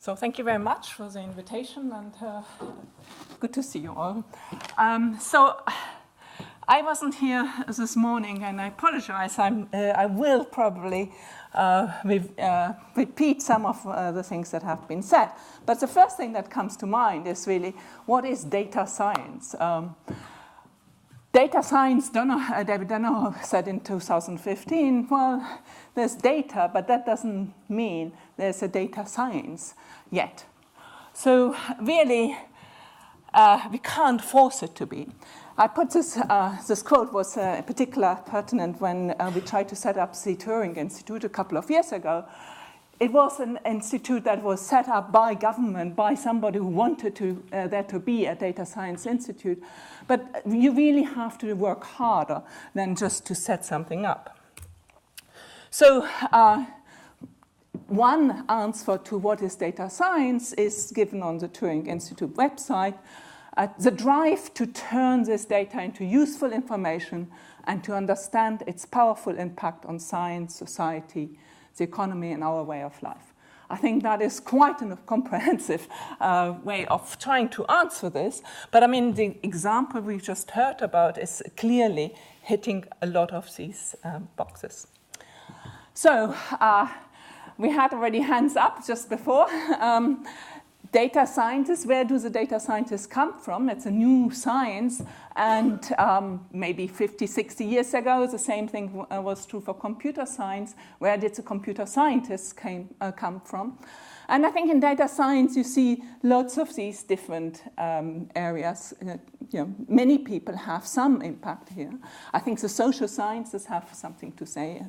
So thank you very much for the invitation, and good to see you all. So I wasn't here this morning, and I apologize. I will probably repeat some of the things that have been said. But the first thing that comes to mind is really, what is data science? Data science, David Danow said in 2015, well, there's data, but that doesn't mean there's a data science yet. So really, we can't force it to be. I put this quote was particularly pertinent when we tried to set up the Turing Institute a couple of years ago. It was an institute that was set up by government, by somebody who wanted there to be a data science institute. But you really have to work harder than just to set something up. So one answer to what is data science is given on the Turing Institute website. The drive to turn this data into useful information and to understand its powerful impact on science, society, the economy, and our way of life. I think that is quite a comprehensive way of trying to answer this. But I mean, the example we just heard about is clearly hitting a lot of these boxes. So we had already hands up just before. Data scientists, where do the data scientists come from? It's a new science, and maybe 50, 60 years ago, the same thing was true for computer science. Where did the computer scientists come from? And I think in data science, you see lots of these different areas. Many people have some impact here. I think the social sciences have something to say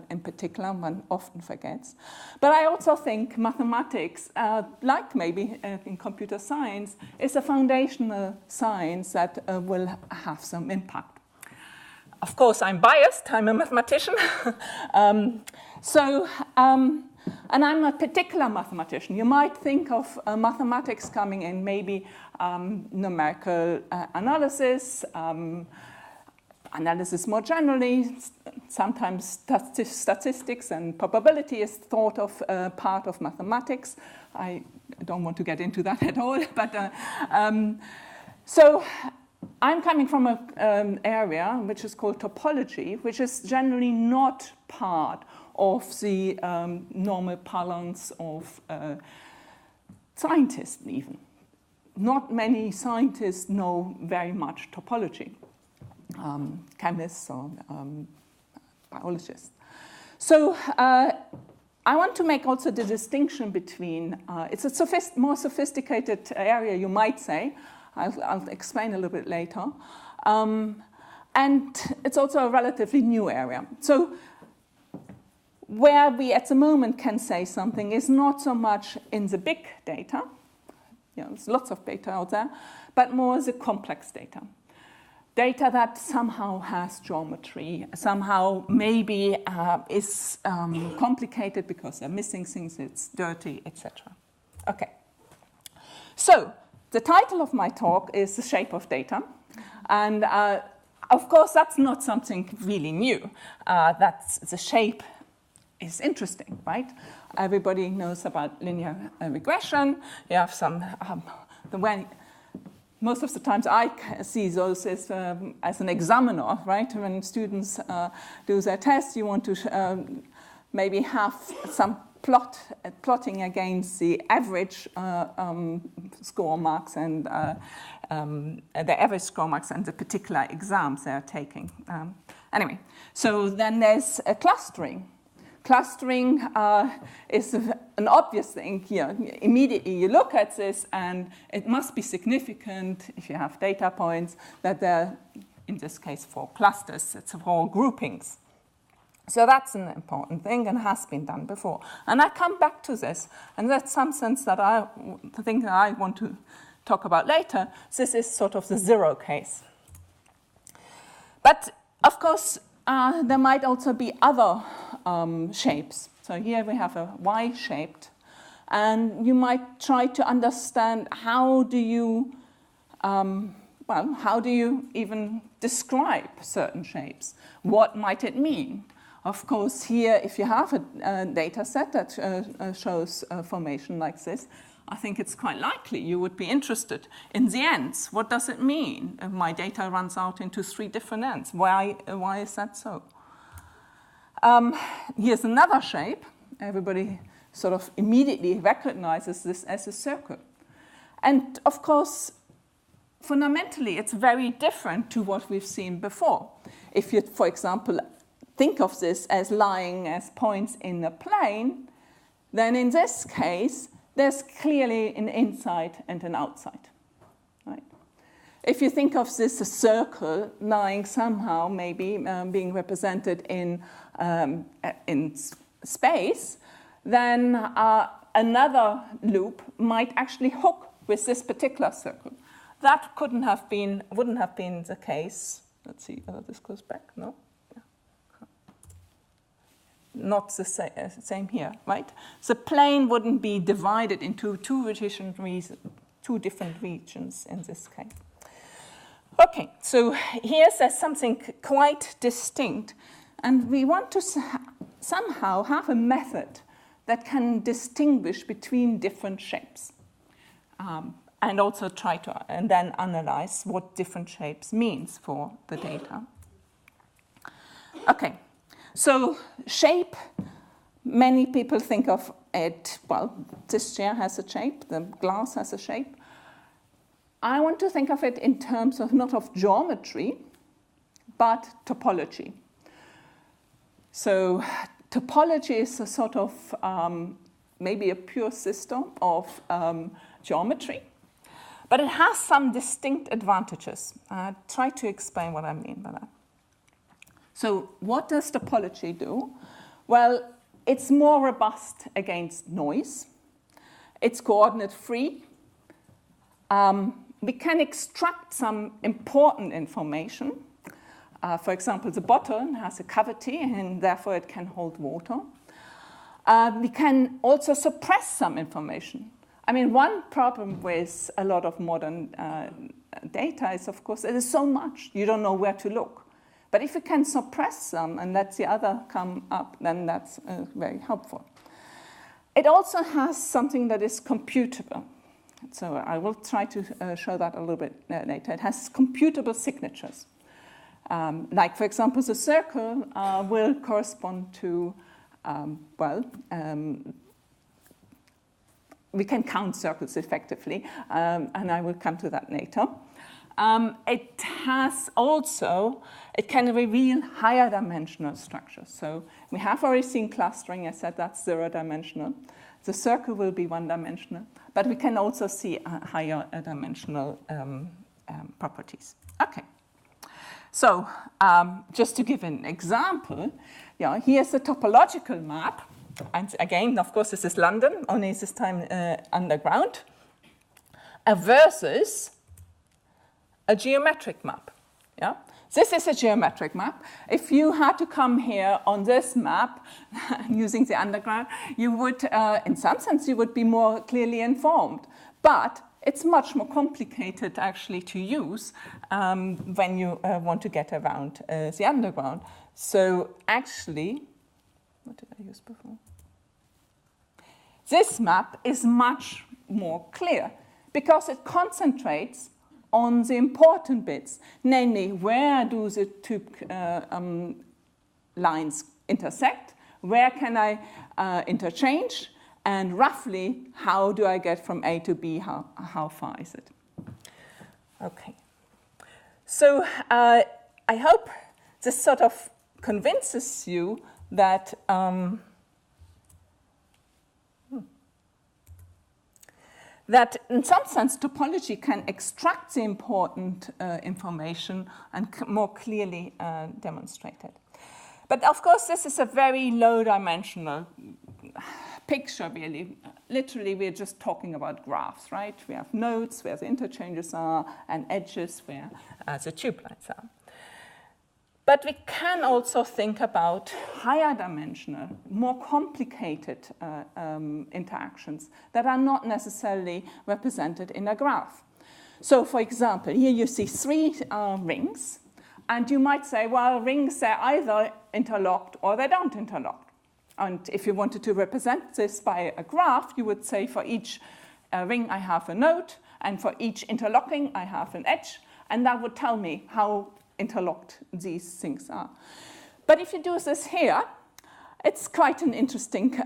in particular, one often forgets. But I also think mathematics, like maybe in computer science, is a foundational science that will have some impact. Of course, I'm biased. I'm a mathematician. And I'm a particular mathematician. You might think of mathematics coming in maybe numerical analysis, analysis more generally. Sometimes statistics and probability is thought of part of mathematics. I don't want to get into that at all. But so I'm coming from an area which is called topology, which is generally not part of the normal parlance of scientists even. Not many scientists know very much topology, chemists or biologists. So I want to make also the distinction between, it's a more sophisticated area, you might say. I'll explain a little bit later. And it's also a relatively new area. So where we at the moment can say something is not so much in the big data, there's lots of data out there, but more the complex data. Data that somehow has geometry, somehow maybe is complicated because they're missing things, it's dirty, etc. Okay. So the title of my talk is The Shape of Data. And of course, that's not something really new. That's the shape is interesting, right? Everybody knows about linear regression. You have some, the way most of the times I see those as an examiner, right? When students do their tests, you want to maybe have some plotting against the average score marks and the average score marks and the particular exams they're taking. Anyway, so then there's a clustering. Clustering is an obvious thing here. Immediately you look at this, and it must be significant if you have data points that they're, in this case, 4 clusters. It's 4 groupings. So that's an important thing and has been done before. And I come back to this, and that's some sense that the thing that I want to talk about later. This is sort of the zero case. But of course, there might also be other shapes. So here we have a Y-shaped, and you might try to understand how do you even describe certain shapes? What might it mean? Of course, here, if you have a data set that shows formation like this, I think it's quite likely you would be interested in the ends. What does it mean if my data runs out into 3 different ends? Why is that so? Here's another shape. Everybody sort of immediately recognizes this as a circle. And of course, fundamentally, it's very different to what we've seen before. If you, for example, think of this as lying as points in a plane, then in this case, there's clearly an inside and an outside. Right? If you think of this as a circle lying somehow, maybe being represented in space, then another loop might actually hook with this particular circle. That wouldn't have been the case. Let's see whether this goes back. No? Yeah. Not the same here, right? The plane wouldn't be divided into two different regions in this case. Okay, so here's something quite distinct, and we want to somehow have a method that can distinguish between different shapes. And also try to and then analyze what different shapes means for the data. Okay, so shape, many people think of it, well, this chair has a shape, the glass has a shape. I want to think of it in terms of not of geometry, but topology. So topology is a sort of maybe a pure system of geometry. But it has some distinct advantages. I'll try to explain what I mean by that. So what does topology do? Well, it's more robust against noise. It's coordinate-free. We can extract some important information. For example, the bottle has a cavity, and therefore it can hold water. We can also suppress some information. I mean, one problem with a lot of modern data is, of course, there's so much, you don't know where to look. But if you can suppress some and let the other come up, then that's very helpful. It also has something that is computable. So I will try to show that a little bit later. It has computable signatures. Like, for example, the circle will correspond to, we can count circles effectively, and I will come to that later. It can reveal higher dimensional structures. So we have already seen clustering. I said that's 0-dimensional. The circle will be 1-dimensional, but we can also see higher dimensional properties. Okay. So just to give an example, here's a topological map. And again, of course, this is London, only this time underground, versus a geometric map. Yeah? This is a geometric map. If you had to come here on this map using the underground, you would, in some sense, you would be more clearly informed. But it's much more complicated, actually, to use when you want to get around the underground. So actually, what did I use before? This map is much more clear because it concentrates on the important bits, namely where do the two lines intersect, where can I interchange, and roughly how do I get from A to B, how far is it? Okay. So I hope this sort of convinces you that that in some sense topology can extract the important information and more clearly demonstrate it. But of course, this is a very low-dimensional picture, really. Literally, we're just talking about graphs, right? We have nodes where the interchanges are and edges where the tube lines are. But we can also think about higher dimensional, more complicated interactions that are not necessarily represented in a graph. So, for example, here you see 3 rings. And you might say, well, rings, they're either interlocked or they don't interlock. And if you wanted to represent this by a graph, you would say for each ring I have a node, and for each interlocking I have an edge, and that would tell me how interlocked these things are. But if you do this here, it's quite an interesting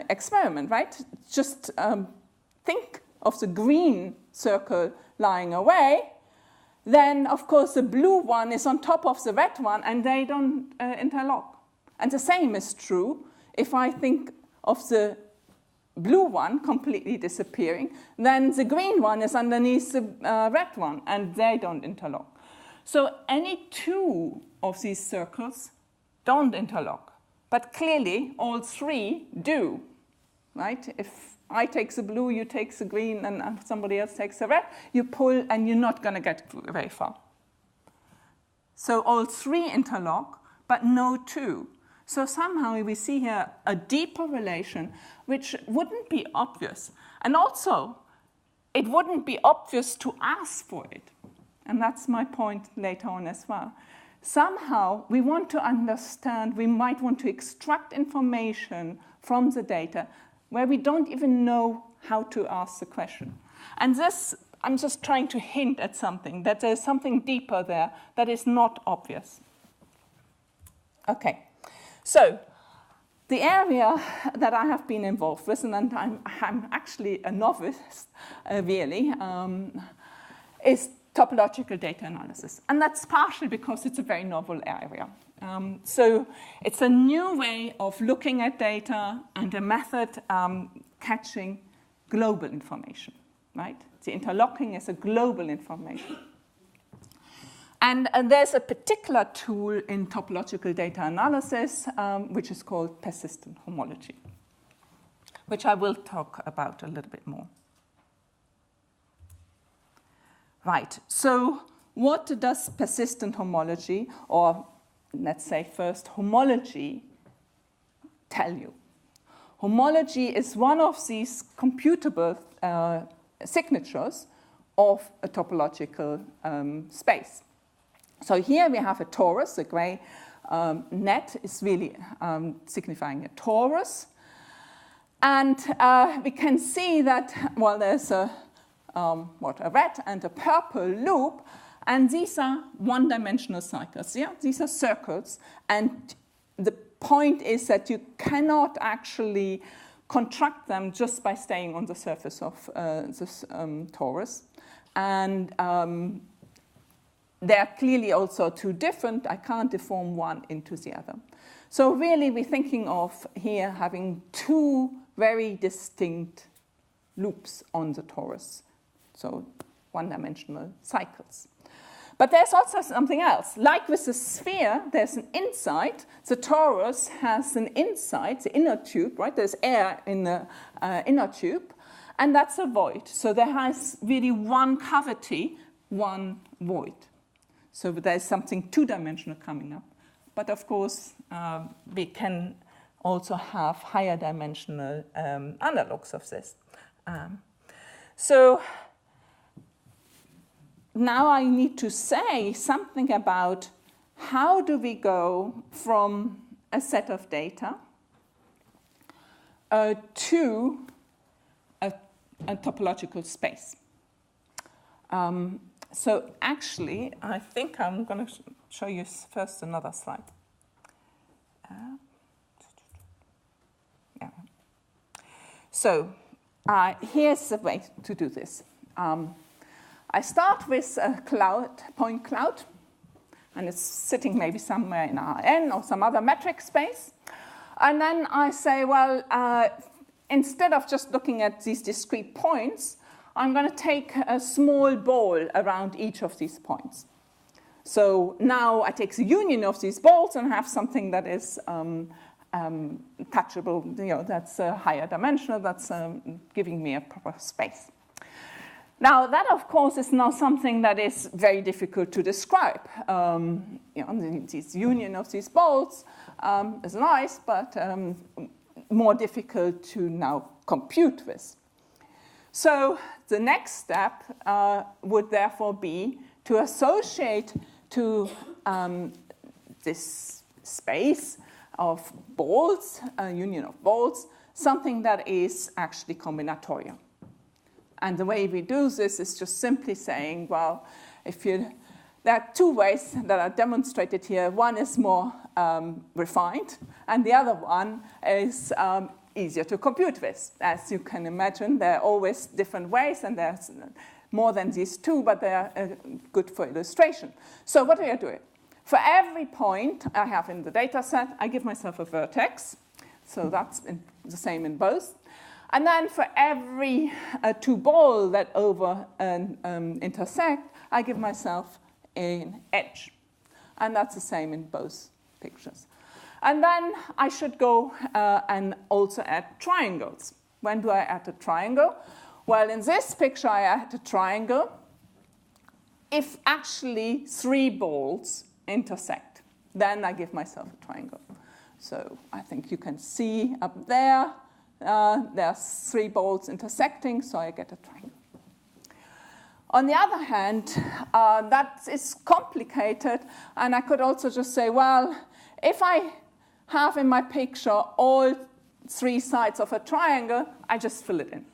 experiment, right? Just think of the green circle lying away. Then, of course, the blue one is on top of the red one, and they don't interlock. And the same is true if I think of the blue one completely disappearing, then the green one is underneath the red one, and they don't interlock. So any two of these circles don't interlock, but clearly all three do, right? If I take the blue, you take the green, and somebody else takes the red, you pull, and you're not going to get very far. So all three interlock, but no two. So somehow we see here a deeper relation, which wouldn't be obvious. And also, it wouldn't be obvious to ask for it. And that's my point later on as well. Somehow, we want to understand, we might want to extract information from the data where we don't even know how to ask the question. And this, I'm just trying to hint at something, that there's something deeper there that is not obvious. Okay. So, the area that I have been involved with, and I'm actually a novice, really, is topological data analysis. And that's partially because it's a very novel area. So, it's a new way of looking at data and a method catching global information, right? The interlocking is a global information. And there's a particular tool in topological data analysis, which is called persistent homology, which I will talk about a little bit more. Right, so what does persistent homology, or let's say first homology, tell you? Homology is one of these computable signatures of a topological space. So here we have a torus. The gray net is really signifying a torus. And we can see that, well, there's a red and a purple loop, and these are one-dimensional cycles. Yeah? These are circles, and the point is that you cannot actually contract them just by staying on the surface of this torus. And they're clearly also two different. I can't deform one into the other. So really, we're thinking of here having two very distinct loops on the torus. So one-dimensional cycles. But there's also something else. Like with the sphere, there's an inside. The torus has an inside, the inner tube, right? There's air in the inner tube, and that's a void. So there has really one cavity, one void. So there's something two-dimensional coming up. But of course, we can also have higher dimensional analogs of this. So now I need to say something about how do we go from a set of data to a topological space. So actually, I think I'm going to show you first another slide. Yeah. So here's the way to do this. I start with a point cloud, and it's sitting maybe somewhere in Rn or some other metric space. And then I say, well, instead of just looking at these discrete points, I'm going to take a small ball around each of these points. So now I take the union of these balls and have something that is touchable, that's higher dimensional, that's giving me a proper space. Now, that, of course, is now something that is very difficult to describe. This union of these balls is nice, but more difficult to now compute with. So the next step would therefore be to associate to this space of balls, a union of balls, something that is actually combinatorial. And the way we do this is just simply saying, well, there are two ways that are demonstrated here. One is more refined, and the other one is easier to compute with. As you can imagine, there are always different ways, and there's more than these two, but they are good for illustration. So what do I do? For every point I have in the data set, I give myself a vertex. So that's the same in both. And then for every two balls that intersect, I give myself an edge. And that's the same in both pictures. And then I should go and also add triangles. When do I add a triangle? Well, in this picture, I add a triangle if actually three balls intersect. Then I give myself a triangle. So I think you can see up there, there's three balls intersecting, so I get a triangle. On the other hand, that is complicated, and I could also just say, well, if I have in my picture all three sides of a triangle, I just fill it in.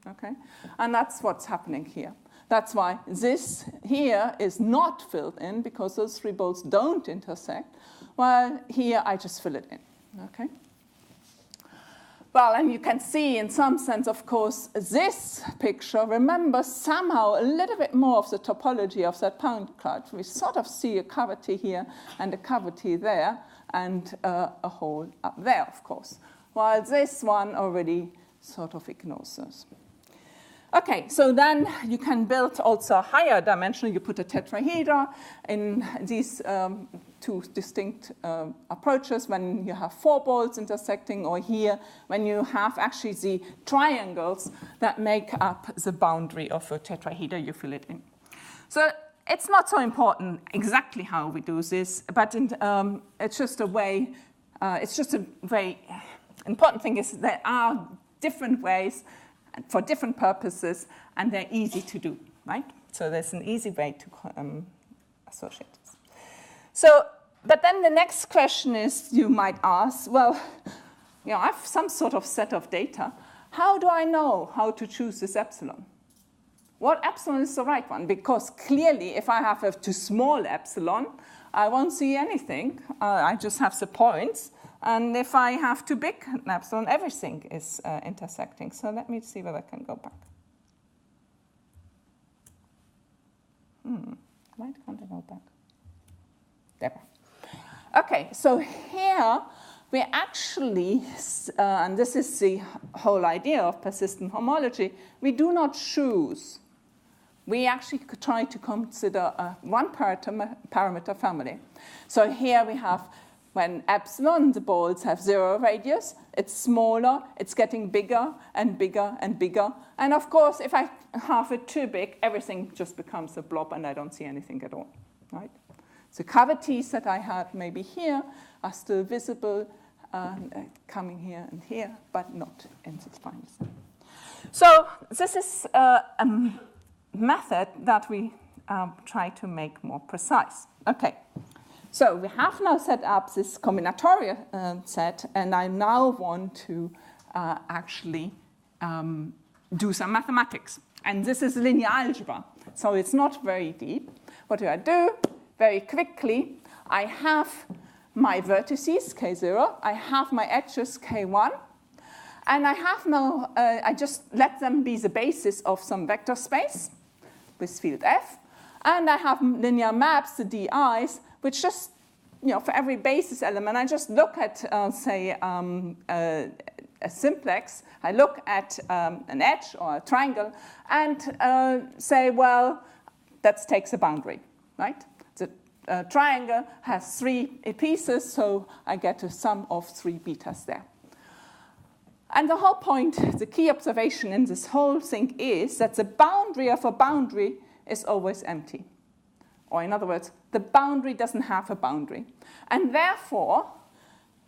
Okay? And that's what's happening here. That's why this here is not filled in, because those three balls don't intersect. Well, here I just fill it in. Okay? Well, and you can see in some sense, of course, this picture remembers somehow a little bit more of the topology of that point cloud. We sort of see a cavity here and a cavity there and a hole up there, of course, while this one already sort of ignores those. Okay, so then you can build also a higher dimension. You put a tetrahedra in these two distinct approaches when you have four balls intersecting, or here when you have actually the triangles that make up the boundary of a tetrahedra, you fill it in. So it's not so important exactly how we do this, but it's just a way, it's just a very important thing is there are different ways for different purposes, and they're easy to do, right? So there's an easy way to associate this. So, but then the next question is, you might ask, well, you know, I have some sort of set of data. How do I know how to choose this epsilon? What epsilon is the right one? Because clearly, if I have a too small epsilon, I won't see anything. I just have the points. And if I have too big an epsilon, everything is intersecting. So let me see whether I can go back. Why can't I go back? There. Okay, so here we actually, and this is the whole idea of persistent homology, we do not choose. We actually try to consider a one parameter family. So here we have, when epsilon, the balls have zero radius, it's smaller, it's getting bigger and bigger and bigger. And of course, if I have it too big, everything just becomes a blob and I don't see anything at all, right? The cavities that I had maybe here are still visible, coming here and here, but not in the spines. So this is a method that we try to make more precise. Okay. So we have now set up this combinatorial set, and I now want to actually do some mathematics. And this is linear algebra, so it's not very deep. What do I do? Very quickly, I have my vertices, k0, I have my edges, k1, and I have now, I just let them be the basis of some vector space with field f, and I have linear maps, the di's, which just, you know, for every basis element, I just look at, say, a simplex. I look at an edge or a triangle and say, well, that takes a boundary, right? The triangle has three pieces, so I get a sum of three betas there. And the whole point, the key observation in this whole thing is that the boundary of a boundary is always empty. Or in other words, the boundary doesn't have a boundary. And therefore,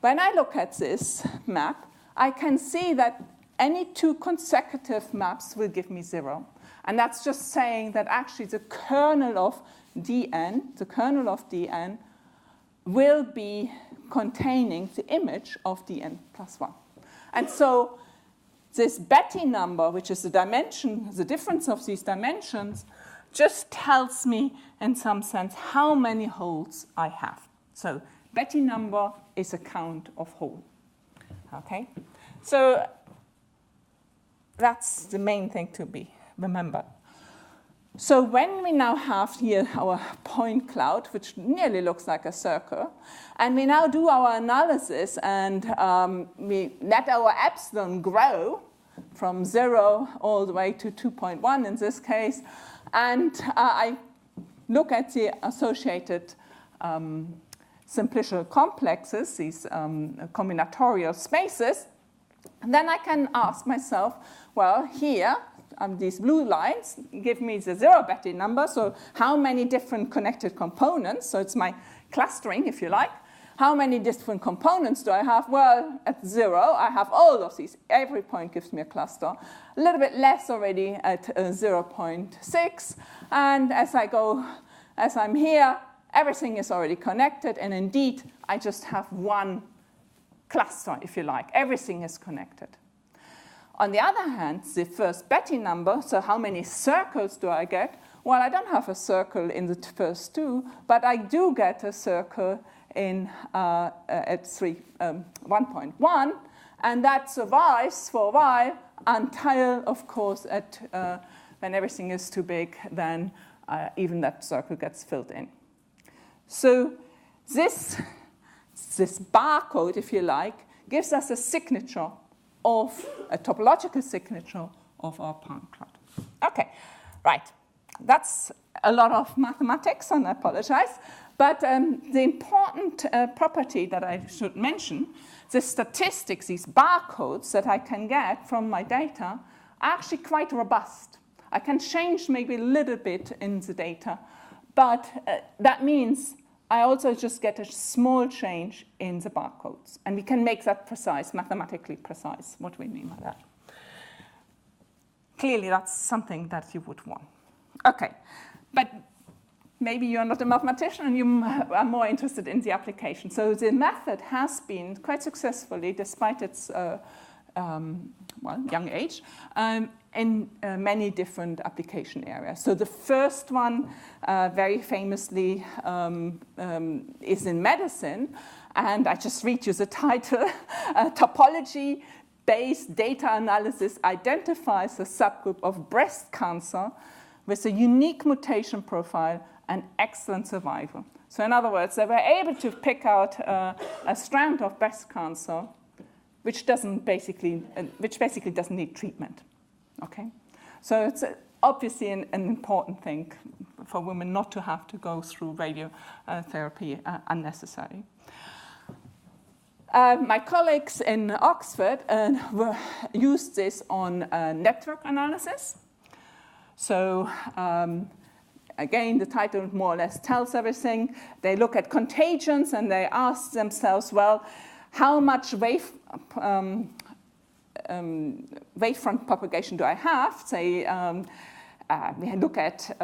when I look at this map, I can see that any two consecutive maps will give me 0. And that's just saying that actually the kernel of Dn, the kernel of Dn, will be containing the image of Dn plus 1. And so this Betti number, which is the dimension, the difference of these dimensions, just tells me, in some sense, how many holes I have. So Betti number is a count of hole. Okay? So that's the main thing to be remembered. So when we now have here our point cloud, which nearly looks like a circle, and we now do our analysis and we let our epsilon grow from 0 all the way to 2.1 in this case, and I look at the associated simplicial complexes, these combinatorial spaces, and then I can ask myself, well, here, these blue lines give me the 0 Betti number, so how many different connected components, so it's my clustering, if you like. How many different components do I have? Well, at 0, I have all of these. Every point gives me a cluster. A little bit less already at 0.6. And as I'm here, everything is already connected. And indeed, I just have one cluster, if you like. Everything is connected. On the other hand, the first Betti number, so how many circles do I get? Well, I don't have a circle in the first two, but I do get a circle at 1.1, and that survives for a while until, of course, when everything is too big, then even that circle gets filled in. So this barcode, if you like, gives us a signature of a topological signature of our point cloud. Okay, right. That's a lot of mathematics, and I apologize. But the important property that I should mention, the statistics, these barcodes that I can get from my data, are actually quite robust. I can change maybe a little bit in the data, but that means I also just get a small change in the barcodes. And we can make that precise, mathematically precise, what we mean by that. Clearly, that's something that you would want. Okay, but maybe you're not a mathematician and you are more interested in the application. So the method has been quite successfully, despite its young age, in many different application areas. So the first one, very famously, is in medicine. And I just read you the title. Topology-based data analysis identifies a subgroup of breast cancer with a unique mutation profile and excellent survival. So in other words, they were able to pick out a strand of breast cancer which basically doesn't need treatment. Okay, so it's obviously an important thing for women not to have to go through radiotherapy unnecessarily. My colleagues in Oxford used this on network analysis. So again, the title more or less tells everything. They look at contagions and they ask themselves, well, how much wavefront propagation do I have? Say, we look at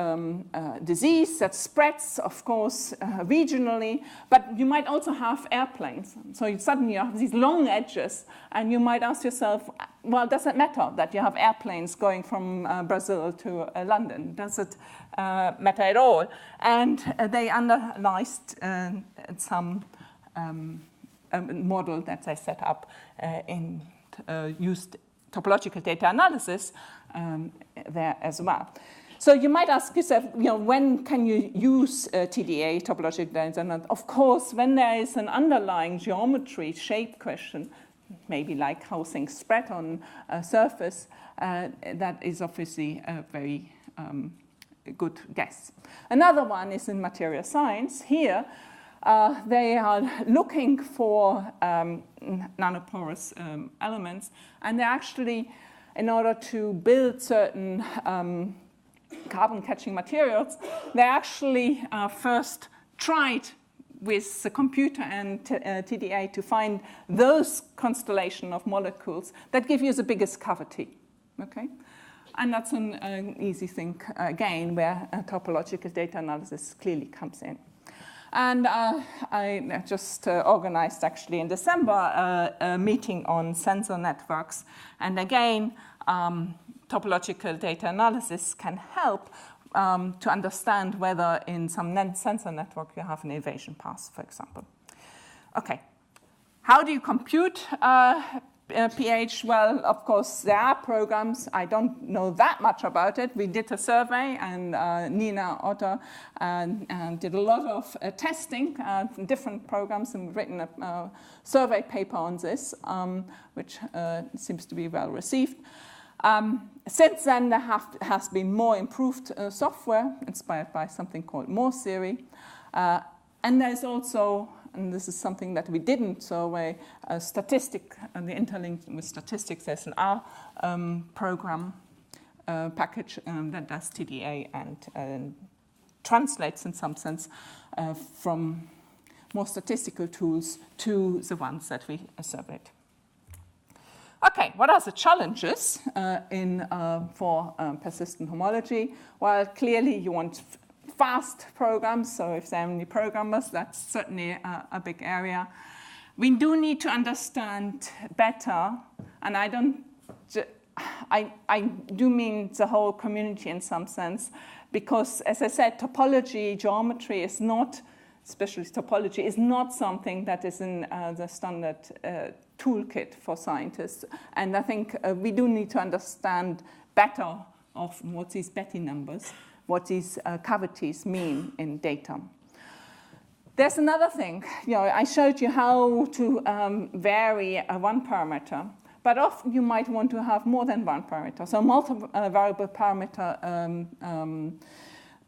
disease that spreads, of course, regionally, but you might also have airplanes. So you suddenly have these long edges, and you might ask yourself, well, does it matter that you have airplanes going from Brazil to London? Does it matter at all? And they analyzed some model that they set up and used topological data analysis there as well. So you might ask yourself, when can you use TDA, topological data analysis? Of course, when there is an underlying geometry shape question, maybe like how things spread on a surface, that is obviously a very good guess. Another one is in material science. Here, they are looking for nanoporous elements, and they actually, in order to build certain carbon-catching materials, they actually first tried with the computer and TDA to find those constellation of molecules that give you the biggest cavity. Okay? And that's an easy thing, again, where topological data analysis clearly comes in. And I just organized, actually, in December, a meeting on sensor networks. And again, topological data analysis can help to understand whether in some sensor network you have an evasion path, for example. Okay, how do you compute pH? Well, of course, there are programs. I don't know that much about it. We did a survey, and Nina Otter did a lot of testing, different programs, and written a survey paper on this, which seems to be well received. Since then, there has been more improved software inspired by something called Morse theory. And there's also, and this is something that we didn't survey, the interlink with statistics. There's an R program package that does TDA and translates, in some sense, from more statistical tools to the ones that we surveyed. Okay, what are the challenges for persistent homology? Well, clearly you want fast programs, so if there are many programmers, that's certainly a big area. We do need to understand better, and I do mean the whole community in some sense, because, as I said, topology, geometry is not, especially topology, is not something that is in the standard toolkit for scientists. And I think we do need to understand better of what these Betty numbers, what these cavities mean in data. There's another thing. I showed you how to vary one parameter, but often you might want to have more than one parameter. So multi-variable parameter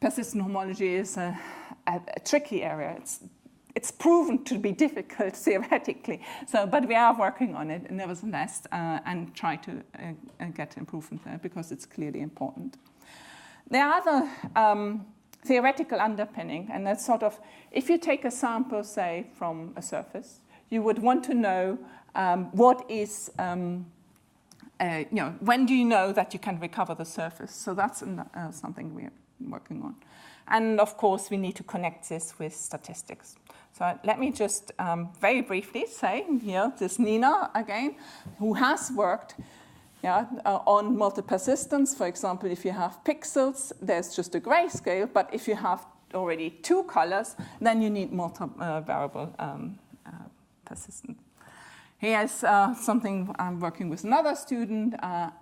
persistent homology is a tricky area. It's proven to be difficult theoretically, but we are working on it nevertheless and try to get improvement there because it's clearly important. There are other theoretical underpinning, and that's sort of, if you take a sample, say, from a surface, you would want to know what is, when do you know that you can recover the surface? So that's something we're working on. And of course, we need to connect this with statistics. So let me just very briefly say, this Nina, again, who has worked on multi-persistence. For example, if you have pixels, there's just a grayscale, but if you have already two colors, then you need multi-variable persistence. Here's something I'm working with another student,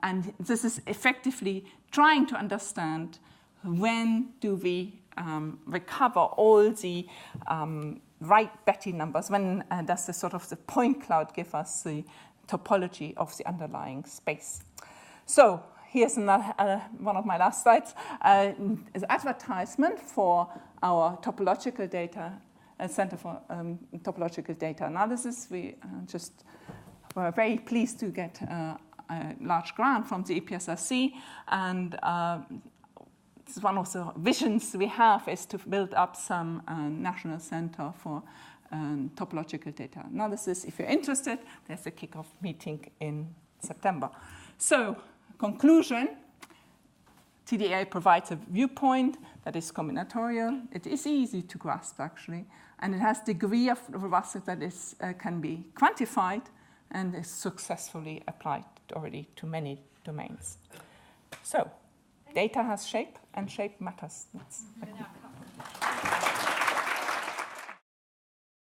and this is effectively trying to understand when do we recover all the right Betty numbers, when does the sort of the point cloud give us the topology of the underlying space. So here's another, one of my last slides, is advertisement for our topological data, Center for Topological Data Analysis. We just were very pleased to get a large grant from the EPSRC, and one of the visions we have is to build up some national center for topological data analysis. If you're interested, there's a kickoff meeting in September. So, conclusion, TDA provides a viewpoint that is combinatorial. It is easy to grasp, actually, and it has degree of robustness that is, can be quantified and is successfully applied already to many domains. So, data has shape, and shape matters.